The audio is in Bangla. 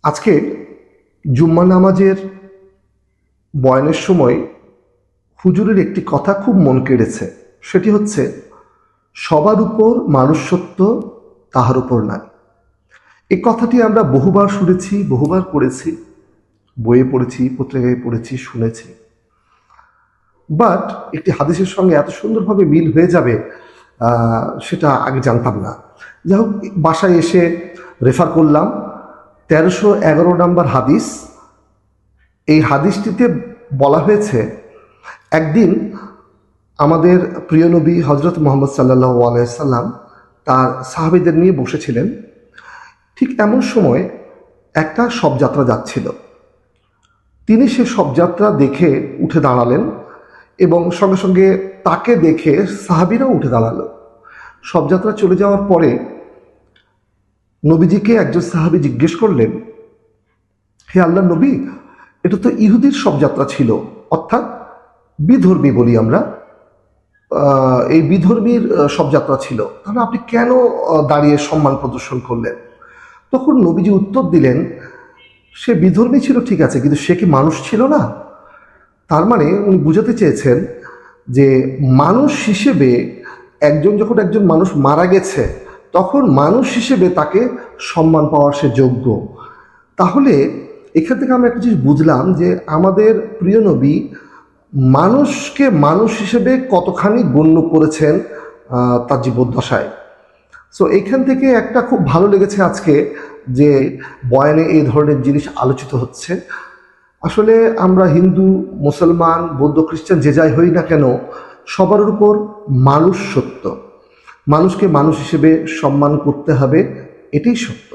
আজকে জুম্মা নামাজের বয়ানের সময় হুজুরের একটি কথা খুব মন কেড়েছে। সেটি হচ্ছে, সবার উপর মানুষ্যত্ব, তাহার উপর নাই। এই কথাটি আমরা বহুবার শুনেছি, বহুবার পড়েছি, বইয়ে পড়েছি, পত্রিকায় পড়েছি, শুনেছি। বাট একটি হাদিসের সঙ্গে এত সুন্দরভাবে মিল হয়ে যাবে সেটা আগে জানতাম না। যাই হোক, বাসায় এসে রেফার করলাম 1311 নম্বর হাদিস। এই হাদিসটিতে বলা হয়েছে, একদিন আমাদের প্রিয় নবী হজরত মোহাম্মদ সাল্লাল্লাহু আলাইহি সাল্লাম তার সাহাবীদের নিয়ে বসেছিলেন। ঠিক এমন সময় একটা শবযাত্রা যাচ্ছিল। তিনি সে শবযাত্রা দেখে উঠে দাঁড়ালেন এবং সঙ্গে সঙ্গে তাকে দেখে সাহাবীরাও উঠে দাঁড়ালো। শবযাত্রা চলে যাওয়ার পরে নবীজিকে একজন সাহাবী জিজ্ঞেস করলেন, হে আল্লাহর নবী, এটা তো ইহুদির শবযাত্রা ছিল, অর্থাৎ বিধর্মী বলি আমরা, এই বিধর্মীর শবযাত্রা ছিল, তাহলে আপনি কেন দাঁড়িয়ে সম্মান প্রদর্শন করলেন? তখন নবীজি উত্তর দিলেন, সে বিধর্মী ছিল ঠিক আছে, কিন্তু সে কি মানুষ ছিল না? তার মানে উনি বুঝাতে চেয়েছেন যে মানুষ হিসেবে যখন একজন মানুষ মারা গেছে, তখন মানুষ হিসেবে তাকে সম্মান পাওয়ার সে যোগ্য। তাহলে এখান থেকে আমরা একটা জিনিস বুঝলাম যে আমাদের প্রিয় নবী মানুষকে মানুষ হিসেবে কতখানি গণ্য করেছেন তার জীবদ্দশায়। সো এইখান থেকে একটা খুব ভালো লেগেছে আজকে যে বয়ানে এই ধরনের জিনিস আলোচিত হচ্ছে। আসলে আমরা হিন্দু, মুসলমান, বৌদ্ধ, খ্রিস্টান যে যাই হই না কেন, সবার উপর মানুষ সত্য। মানুষকে মানুষ হিসেবে সম্মান করতে হবে, এটাই সত্য।